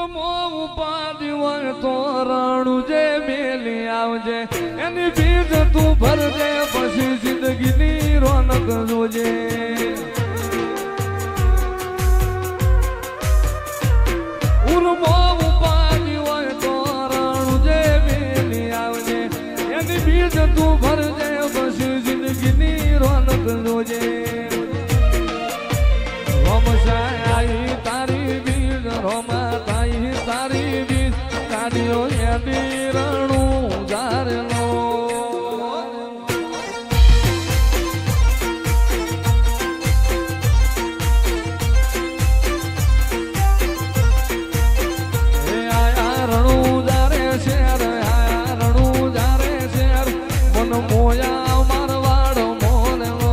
ઉપાડી હોય તો રણું જે મેલી આવજે એની બીજ તું ભરજે પછી જિંદગીની રોનક જોજે ઉર્મો ઉપાડી હોય તો રણું જે મેલી આવજે એની બીજ તું ભરજે પછી જિંદગીની રોનક જોજે રોમશાઈ તારી બીજ રોમા તાઈ તારી બીજ કાઢ્યો એની રણું જારેલો આયા રણું જારે શેર આયા રણું જારે શેર મન મોયા મારવાડ મોનેલો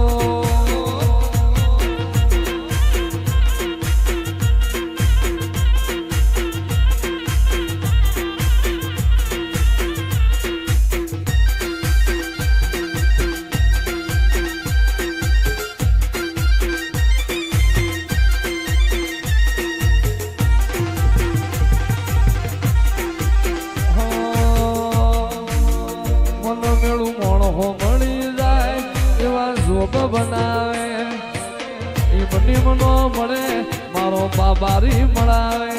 બનાવે એ બની મનો મળે મારો બાબારી મળાવે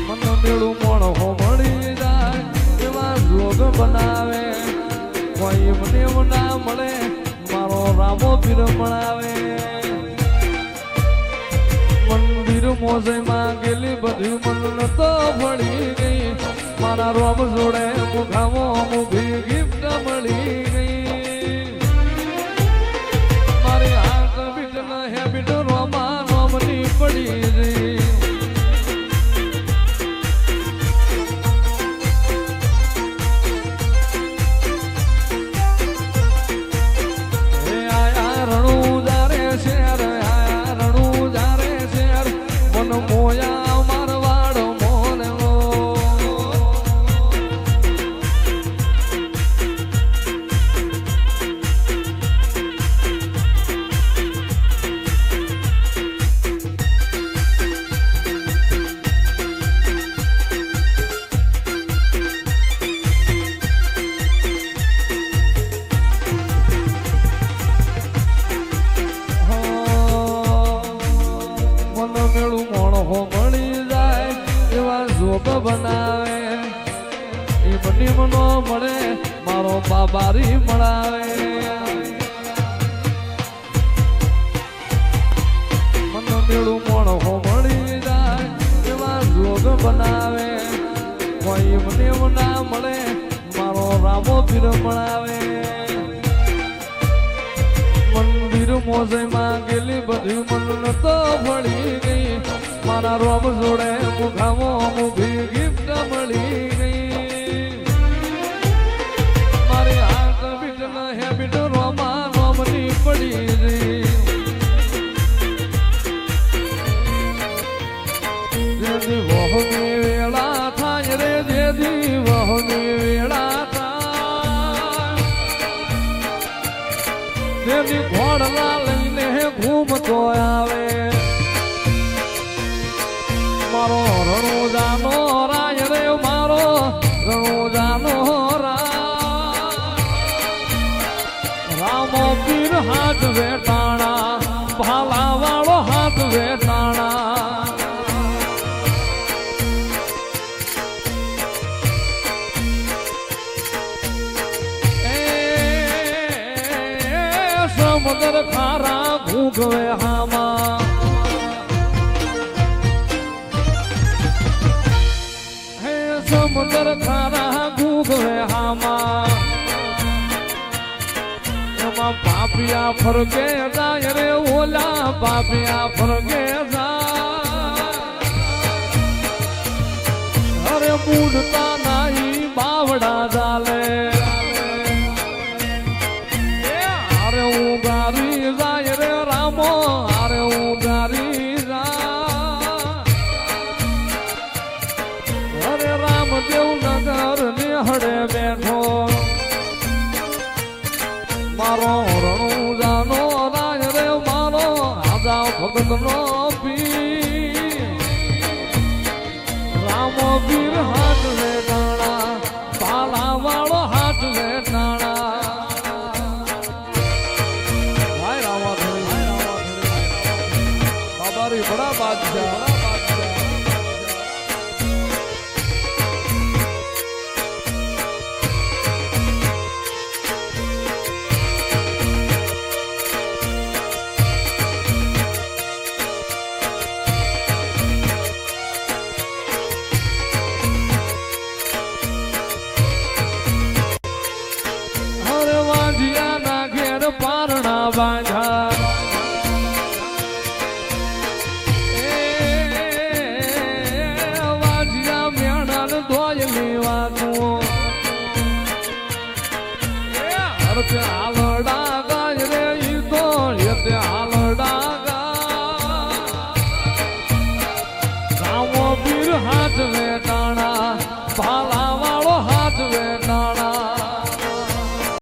મન મેળું મોણો મળી જાય એવા જોગ બનાવે કોઈ મને ના મળે મારો રામો પીર મળાવે મંદિર મોજમાં ગયેલી બધી મન તો ભળી ગઈ મારા રોમ જોડે મુખામો મુખી ગિફ્ટ મળી ગઈ મારી હાથ બીટ ન હેબિટ રોમા રોમની પડી ગઈ આયા રણું જારે શેર આયા રણું જારે શેર મન મોયા મારવાડ મોનેલો બનાવે એ બની મનો મળે મારો બાબારી મળાવે મન મેળું મોણો મળી જાય એવા જોગ બનાવે કોઈ મને ના મળે મારો રામો પીર મળાવે મંદિર મોજમાં ગયેલી બધી મન તો ભળી ગઈ મારા રોમ જોડે મુખામો મુખી ગિફ્ટ મળી ગઈ મારી હાથ બીટ ન હેબિટ રોમા રોમની પડી ગઈ જેથી વહની વેળા થાય રે જેથી વહની વેળા થાય જેથી ઘોડલા લઈને ઘૂમતો આવે મારો રણુજાનો રાય રે મારો રણુજાનો રામો પીર હાથ વેટાણા ભાલા વાળો હાથ વેટાણા સમુદ્ર ખારા ઘૂંઘવે હામાં સમુદ્ર ખારા ઘૂંઘવે હામાં એમાં પાપિયા ફરકે જાય રે ઓલા પાપિયા ફરકે જાય અરે મૂડતા નાઈ બાવડા ચાલે અરે ઉગારી જાય રે રામો અરે ઉગારી જાય અરે રામદેવ નગર નિહળે બેઠો મારો રણુજાનો રાજ રે મારો આજા ભગતનો પીર રામ પીર હાથ લે ટાણા પાલા વાળો હાથ લે ટાણા ભાઈ રામા બાબારી બડા બાદશાહ